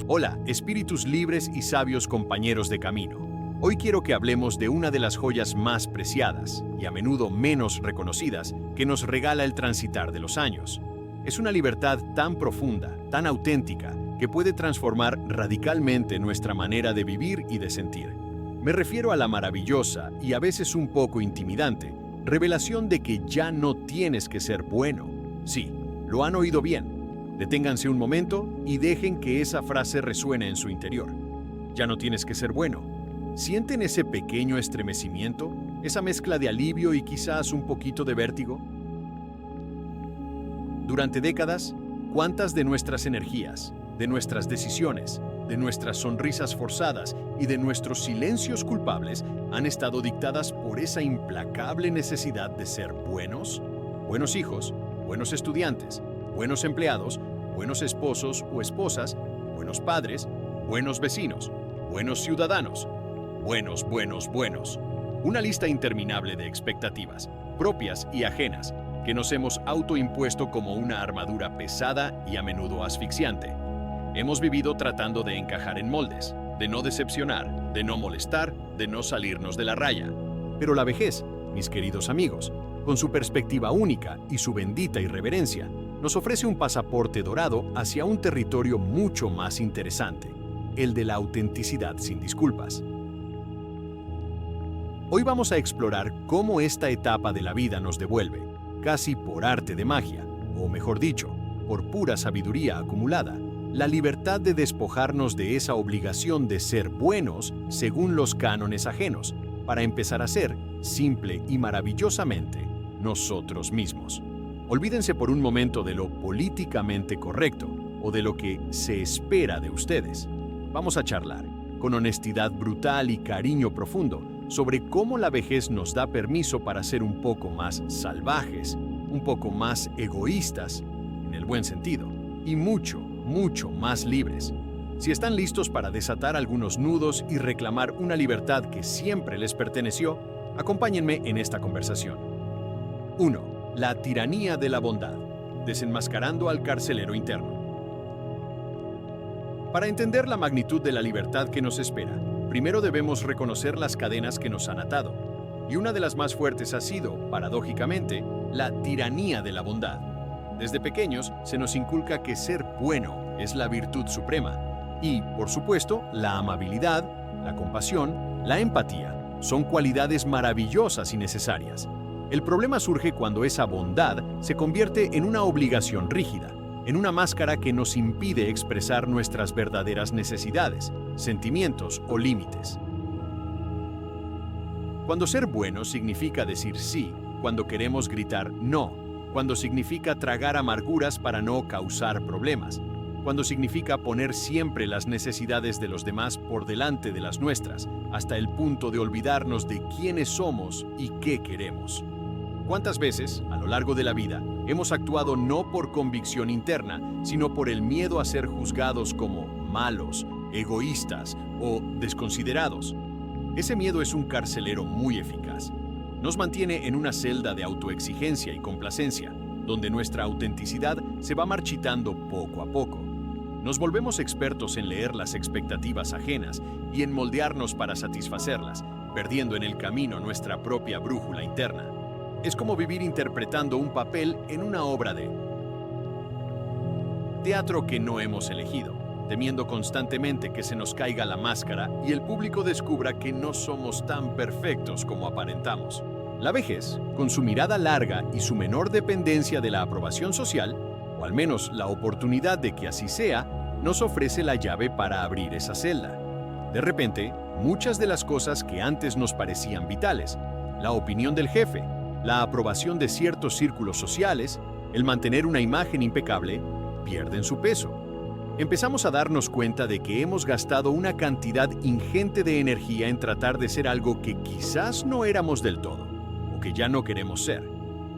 Hola, espíritus libres y sabios compañeros de camino. Hoy quiero que hablemos de una de las joyas más preciadas y a menudo menos reconocidas que nos regala el transitar de los años. Es una libertad tan profunda, tan auténtica, que puede transformar radicalmente nuestra manera de vivir y de sentir. Me refiero a la maravillosa y a veces un poco intimidante revelación de que ya no tienes que ser bueno. Sí, lo han oído bien. Deténganse un momento y dejen que esa frase resuene en su interior. Ya no tienes que ser bueno. ¿Sienten ese pequeño estremecimiento? ¿Esa mezcla de alivio y quizás un poquito de vértigo? Durante décadas, ¿cuántas de nuestras energías, de nuestras decisiones, de nuestras sonrisas forzadas y de nuestros silencios culpables han estado dictadas por esa implacable necesidad de ser buenos? Buenos hijos, buenos estudiantes, buenos empleados, buenos esposos o esposas, buenos padres, buenos vecinos, buenos ciudadanos, buenos. Una lista interminable de expectativas, propias y ajenas, que nos hemos autoimpuesto como una armadura pesada y a menudo asfixiante. Hemos vivido tratando de encajar en moldes, de no decepcionar, de no molestar, de no salirnos de la raya. Pero la vejez, mis queridos amigos, con su perspectiva única y su bendita irreverencia, nos ofrece un pasaporte dorado hacia un territorio mucho más interesante, el de la autenticidad sin disculpas. Hoy vamos a explorar cómo esta etapa de la vida nos devuelve, casi por arte de magia, o mejor dicho, por pura sabiduría acumulada, la libertad de despojarnos de esa obligación de ser buenos según los cánones ajenos, para empezar a ser, simple y maravillosamente, nosotros mismos. Olvídense por un momento de lo políticamente correcto o de lo que se espera de ustedes. Vamos a charlar, con honestidad brutal y cariño profundo, sobre cómo la vejez nos da permiso para ser un poco más salvajes, un poco más egoístas, en el buen sentido, y mucho más libres. Si están listos para desatar algunos nudos y reclamar una libertad que siempre les perteneció, acompáñenme en esta conversación. 1. La tiranía de la bondad, desenmascarando al carcelero interno. Para entender la magnitud de la libertad que nos espera, primero debemos reconocer las cadenas que nos han atado. Y una de las más fuertes ha sido, paradójicamente, la tiranía de la bondad. Desde pequeños se nos inculca que ser bueno es la virtud suprema. Y, por supuesto, la amabilidad, la compasión, la empatía son cualidades maravillosas y necesarias. El problema surge cuando esa bondad se convierte en una obligación rígida, en una máscara que nos impide expresar nuestras verdaderas necesidades, sentimientos o límites. Cuando ser bueno significa decir sí, cuando queremos gritar no, cuando significa tragar amarguras para no causar problemas, cuando significa poner siempre las necesidades de los demás por delante de las nuestras, hasta el punto de olvidarnos de quiénes somos y qué queremos. ¿Cuántas veces, a lo largo de la vida, hemos actuado no por convicción interna, sino por el miedo a ser juzgados como malos, egoístas o desconsiderados? Ese miedo es un carcelero muy eficaz. Nos mantiene en una celda de autoexigencia y complacencia, donde nuestra autenticidad se va marchitando poco a poco. Nos volvemos expertos en leer las expectativas ajenas y en moldearnos para satisfacerlas, perdiendo en el camino nuestra propia brújula interna. Es como vivir interpretando un papel en una obra de teatro que no hemos elegido, temiendo constantemente que se nos caiga la máscara y el público descubra que no somos tan perfectos como aparentamos. La vejez, con su mirada larga y su menor dependencia de la aprobación social, o al menos la oportunidad de que así sea, nos ofrece la llave para abrir esa celda. De repente, muchas de las cosas que antes nos parecían vitales, la opinión del jefe, la aprobación de ciertos círculos sociales, el mantener una imagen impecable, pierden su peso. Empezamos a darnos cuenta de que hemos gastado una cantidad ingente de energía en tratar de ser algo que quizás no éramos del todo, o que ya no queremos ser.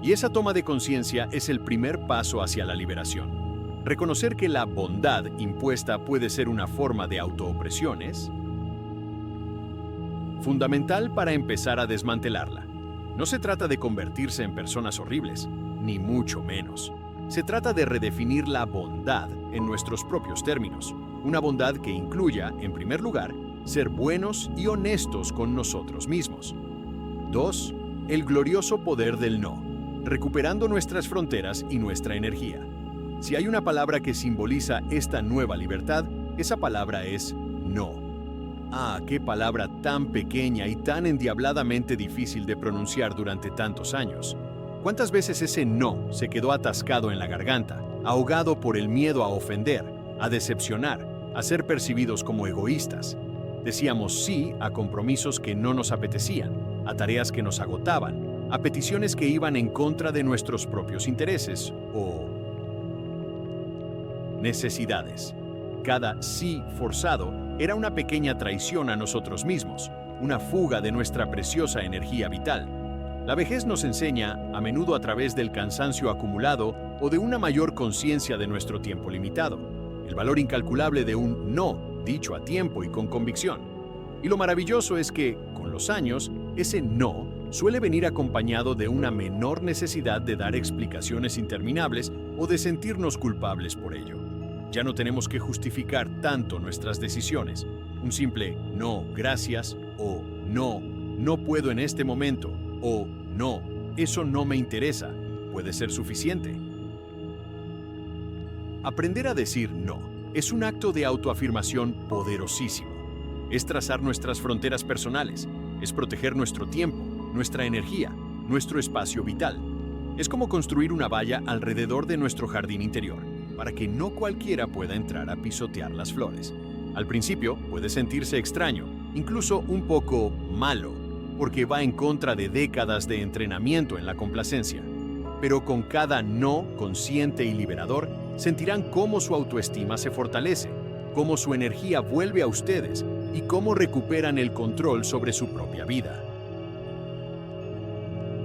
Y esa toma de conciencia es el primer paso hacia la liberación. Reconocer que la bondad impuesta puede ser una forma de autoopresión es fundamental para empezar a desmantelarla. No se trata de convertirse en personas horribles, ni mucho menos. Se trata de redefinir la bondad en nuestros propios términos. Una bondad que incluya, en primer lugar, ser buenos y honestos con nosotros mismos. 2. El glorioso poder del no, recuperando nuestras fronteras y nuestra energía. Si hay una palabra que simboliza esta nueva libertad, esa palabra es no. Ah, qué palabra tan pequeña y tan endiabladamente difícil de pronunciar durante tantos años. ¿Cuántas veces ese no se quedó atascado en la garganta, ahogado por el miedo a ofender, a decepcionar, a ser percibidos como egoístas? Decíamos sí a compromisos que no nos apetecían, a tareas que nos agotaban, a peticiones que iban en contra de nuestros propios intereses o necesidades. Cada sí forzado era una pequeña traición a nosotros mismos, una fuga de nuestra preciosa energía vital. La vejez nos enseña, a menudo a través del cansancio acumulado o de una mayor conciencia de nuestro tiempo limitado, el valor incalculable de un no dicho a tiempo y con convicción. Y lo maravilloso es que, con los años, ese no suele venir acompañado de una menor necesidad de dar explicaciones interminables o de sentirnos culpables por ello. Ya no tenemos que justificar tanto nuestras decisiones. Un simple no, gracias, o no, no puedo en este momento, o no, eso no me interesa, puede ser suficiente. Aprender a decir no es un acto de autoafirmación poderosísimo. Es trazar nuestras fronteras personales, es proteger nuestro tiempo, nuestra energía, nuestro espacio vital. Es como construir una valla alrededor de nuestro jardín interior, para que no cualquiera pueda entrar a pisotear las flores. Al principio puede sentirse extraño, incluso un poco malo, porque va en contra de décadas de entrenamiento en la complacencia. Pero con cada no consciente y liberador, sentirán cómo su autoestima se fortalece, cómo su energía vuelve a ustedes y cómo recuperan el control sobre su propia vida.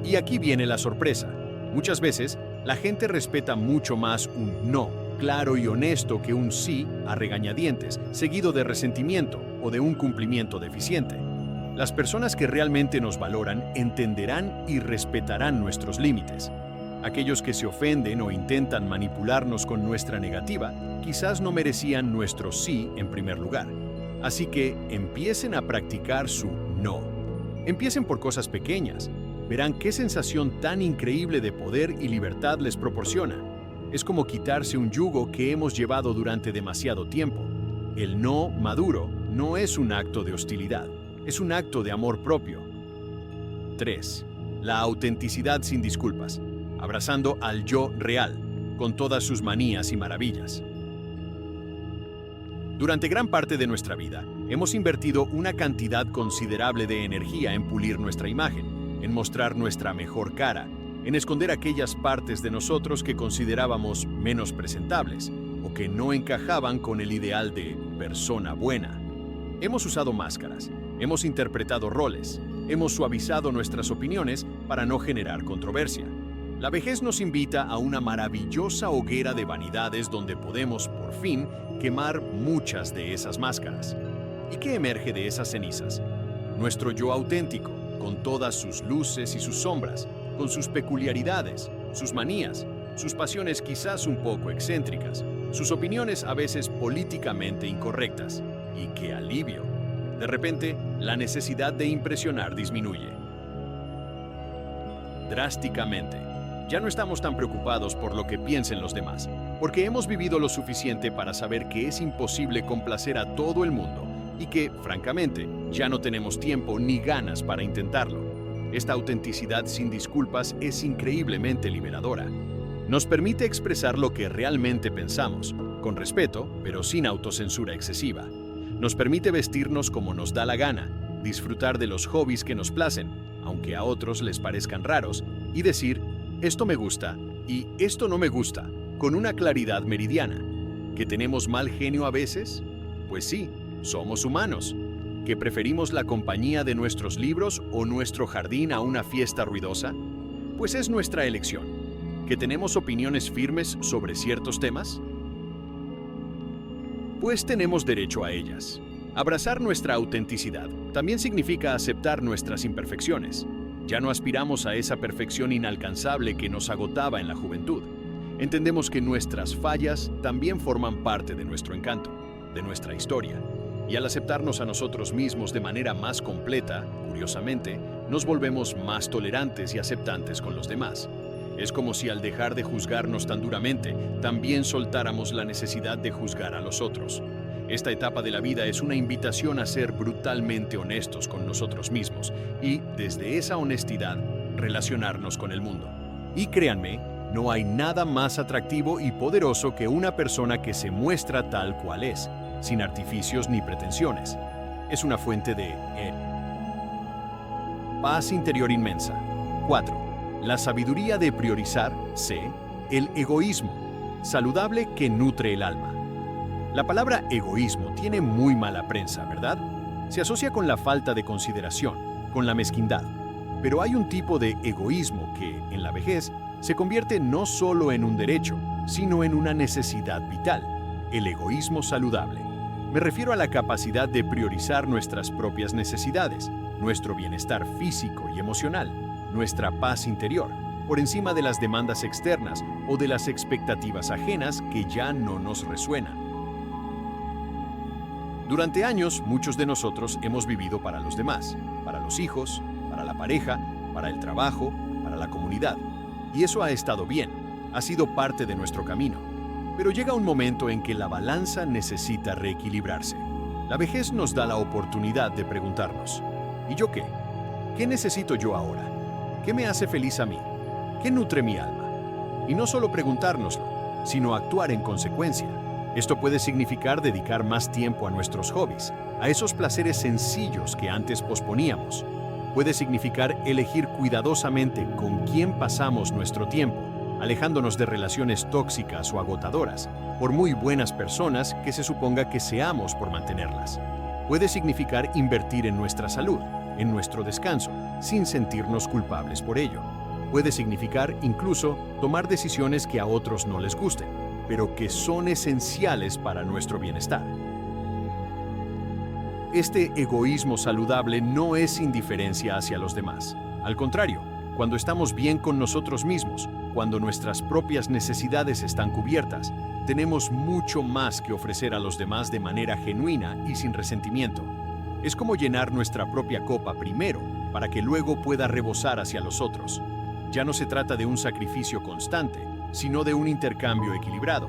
Y aquí viene la sorpresa. Muchas veces, la gente respeta mucho más un no claro y honesto que un sí a regañadientes, seguido de resentimiento o de un cumplimiento deficiente. Las personas que realmente nos valoran entenderán y respetarán nuestros límites. Aquellos que se ofenden o intentan manipularnos con nuestra negativa, quizás no merecían nuestro sí en primer lugar. Así que empiecen a practicar su no. Empiecen por cosas pequeñas. Verán qué sensación tan increíble de poder y libertad les proporciona. Es como quitarse un yugo que hemos llevado durante demasiado tiempo. El no maduro no es un acto de hostilidad, es un acto de amor propio. 3. La autenticidad sin disculpas, abrazando al yo real, con todas sus manías y maravillas. Durante gran parte de nuestra vida, hemos invertido una cantidad considerable de energía en pulir nuestra imagen, en mostrar nuestra mejor cara, en esconder aquellas partes de nosotros que considerábamos menos presentables o que no encajaban con el ideal de persona buena. Hemos usado máscaras, hemos interpretado roles, hemos suavizado nuestras opiniones para no generar controversia. La vejez nos invita a una maravillosa hoguera de vanidades donde podemos, por fin, quemar muchas de esas máscaras. ¿Y qué emerge de esas cenizas? Nuestro yo auténtico, con todas sus luces y sus sombras, con sus peculiaridades, sus manías, sus pasiones quizás un poco excéntricas, sus opiniones a veces políticamente incorrectas. ¡Y qué alivio! De repente, la necesidad de impresionar disminuye drásticamente. Ya no estamos tan preocupados por lo que piensen los demás, porque hemos vivido lo suficiente para saber que es imposible complacer a todo el mundo y que, francamente, ya no tenemos tiempo ni ganas para intentarlo. Esta autenticidad sin disculpas es increíblemente liberadora. Nos permite expresar lo que realmente pensamos, con respeto, pero sin autocensura excesiva. Nos permite vestirnos como nos da la gana, disfrutar de los hobbies que nos placen, aunque a otros les parezcan raros, y decir, esto me gusta y esto no me gusta, con una claridad meridiana. ¿Que tenemos mal genio a veces? Pues sí, somos humanos. ¿Que preferimos la compañía de nuestros libros o nuestro jardín a una fiesta ruidosa? Pues es nuestra elección. ¿Que tenemos opiniones firmes sobre ciertos temas? Pues tenemos derecho a ellas. Abrazar nuestra autenticidad también significa aceptar nuestras imperfecciones. Ya no aspiramos a esa perfección inalcanzable que nos agotaba en la juventud. Entendemos que nuestras fallas también forman parte de nuestro encanto. de nuestra historia. Y al aceptarnos a nosotros mismos de manera más completa, curiosamente, nos volvemos más tolerantes y aceptantes con los demás. Es como si al dejar de juzgarnos tan duramente, también soltáramos la necesidad de juzgar a los otros. Esta etapa de la vida es una invitación a ser brutalmente honestos con nosotros mismos y, desde esa honestidad, relacionarnos con el mundo. Y créanme, no hay nada más atractivo y poderoso que una persona que se muestra tal cual es, sin artificios ni pretensiones. Es una fuente de paz interior inmensa. 4. La sabiduría de priorizar. C. El egoísmo, saludable que nutre el alma. La palabra egoísmo tiene muy mala prensa, ¿verdad? Se asocia con la falta de consideración, con la mezquindad. Pero hay un tipo de egoísmo que, en la vejez, se convierte no solo en un derecho, sino en una necesidad vital: el egoísmo saludable. Me refiero a la capacidad de priorizar nuestras propias necesidades, nuestro bienestar físico y emocional, nuestra paz interior, por encima de las demandas externas o de las expectativas ajenas que ya no nos resuenan. Durante años, muchos de nosotros hemos vivido para los demás, para los hijos, para la pareja, para el trabajo, para la comunidad. Y eso ha estado bien, ha sido parte de nuestro camino. Pero llega un momento en que la balanza necesita reequilibrarse. La vejez nos da la oportunidad de preguntarnos: ¿y yo qué? ¿Qué necesito yo ahora? ¿Qué me hace feliz a mí? ¿Qué nutre mi alma? Y no solo preguntárnoslo, sino actuar en consecuencia. Esto puede significar dedicar más tiempo a nuestros hobbies, a esos placeres sencillos que antes posponíamos. Puede significar elegir cuidadosamente con quién pasamos nuestro tiempo, alejándonos de relaciones tóxicas o agotadoras, por muy buenas personas que se suponga que seamos por mantenerlas. Puede significar invertir en nuestra salud, en nuestro descanso, sin sentirnos culpables por ello. Puede significar incluso tomar decisiones que a otros no les gusten, pero que son esenciales para nuestro bienestar. Este egoísmo saludable no es indiferencia hacia los demás. Al contrario, cuando estamos bien con nosotros mismos, cuando nuestras propias necesidades están cubiertas, tenemos mucho más que ofrecer a los demás de manera genuina y sin resentimiento. Es como llenar nuestra propia copa primero, para que luego pueda rebosar hacia los otros. Ya no se trata de un sacrificio constante, sino de un intercambio equilibrado.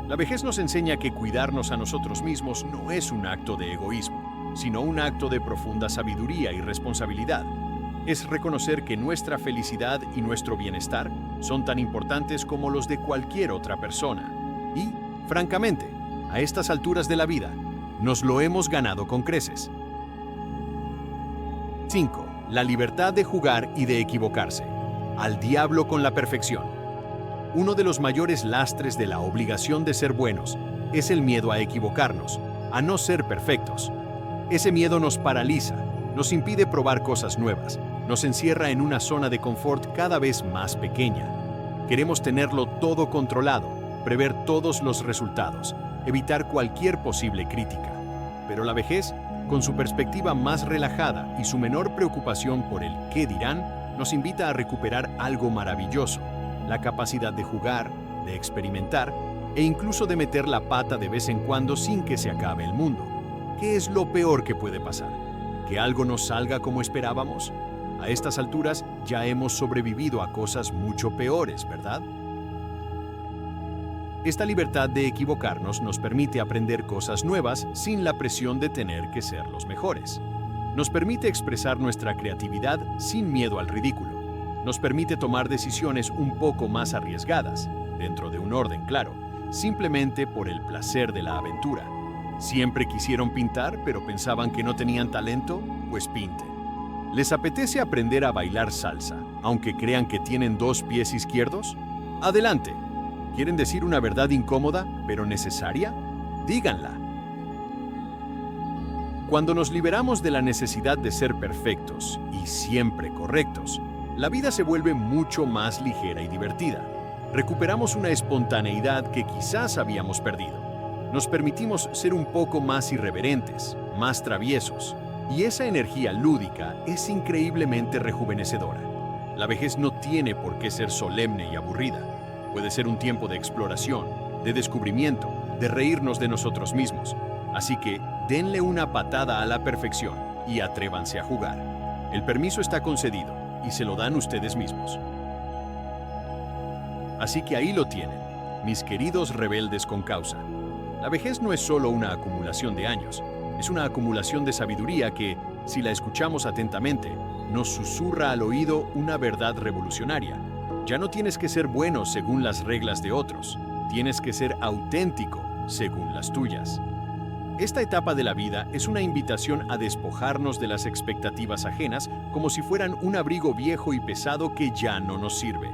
La vejez nos enseña que cuidarnos a nosotros mismos no es un acto de egoísmo, sino un acto de profunda sabiduría y responsabilidad. Es reconocer que nuestra felicidad y nuestro bienestar son tan importantes como los de cualquier otra persona. Y, francamente, a estas alturas de la vida, nos lo hemos ganado con creces. 5. La libertad de jugar y de equivocarse. Al diablo con la perfección. Uno de los mayores lastres de la obligación de ser buenos es el miedo a equivocarnos, a no ser perfectos. Ese miedo nos paraliza, nos impide probar cosas nuevas, nos encierra en una zona de confort cada vez más pequeña. Queremos tenerlo todo controlado, prever todos los resultados, evitar cualquier posible crítica. Pero la vejez, con su perspectiva más relajada y su menor preocupación por el qué dirán, nos invita a recuperar algo maravilloso: la capacidad de jugar, de experimentar e incluso de meter la pata de vez en cuando sin que se acabe el mundo. ¿Qué es lo peor que puede pasar? ¿Que algo no salga como esperábamos? A estas alturas ya hemos sobrevivido a cosas mucho peores, ¿verdad? Esta libertad de equivocarnos nos permite aprender cosas nuevas sin la presión de tener que ser los mejores. Nos permite expresar nuestra creatividad sin miedo al ridículo. Nos permite tomar decisiones un poco más arriesgadas, dentro de un orden claro, simplemente por el placer de la aventura. ¿Siempre quisieron pintar, pero pensaban que no tenían talento? Pues pinten. ¿Les apetece aprender a bailar salsa, aunque crean que tienen 2 pies izquierdos? ¡Adelante! ¿Quieren decir una verdad incómoda, pero necesaria? Díganla. Cuando nos liberamos de la necesidad de ser perfectos y siempre correctos, la vida se vuelve mucho más ligera y divertida. Recuperamos una espontaneidad que quizás habíamos perdido. Nos permitimos ser un poco más irreverentes, más traviesos, y esa energía lúdica es increíblemente rejuvenecedora. La vejez no tiene por qué ser solemne y aburrida. Puede ser un tiempo de exploración, de descubrimiento, de reírnos de nosotros mismos. Así que denle una patada a la perfección y atrévanse a jugar. El permiso está concedido y se lo dan ustedes mismos. Así que ahí lo tienen, mis queridos rebeldes con causa. La vejez no es solo una acumulación de años, es una acumulación de sabiduría que, si la escuchamos atentamente, nos susurra al oído una verdad revolucionaria. Ya no tienes que ser bueno según las reglas de otros, tienes que ser auténtico según las tuyas. Esta etapa de la vida es una invitación a despojarnos de las expectativas ajenas como si fueran un abrigo viejo y pesado que ya no nos sirve.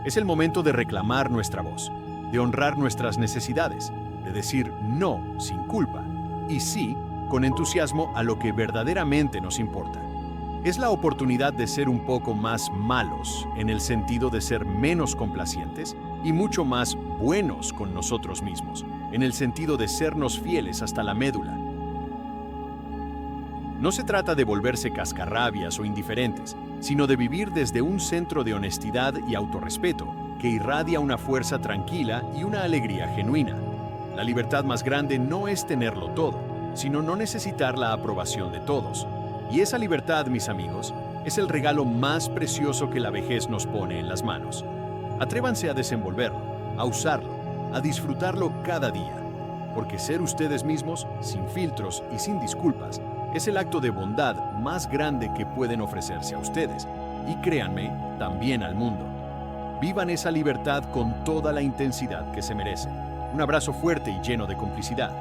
Es el momento de reclamar nuestra voz, de honrar nuestras necesidades, de decir no sin culpa y sí con entusiasmo a lo que verdaderamente nos importa. Es la oportunidad de ser un poco más malos en el sentido de ser menos complacientes y mucho más buenos con nosotros mismos, en el sentido de sernos fieles hasta la médula. No se trata de volverse cascarrabias o indiferentes, sino de vivir desde un centro de honestidad y autorrespeto que irradia una fuerza tranquila y una alegría genuina. La libertad más grande no es tenerlo todo, sino no necesitar la aprobación de todos. Y esa libertad, mis amigos, es el regalo más precioso que la vejez nos pone en las manos. Atrévanse a desenvolverlo, a usarlo, a disfrutarlo cada día, porque ser ustedes mismos, sin filtros y sin disculpas, es el acto de bondad más grande que pueden ofrecerse a ustedes, y créanme, también al mundo. Vivan esa libertad con toda la intensidad que se merece. Un abrazo fuerte y lleno de complicidad.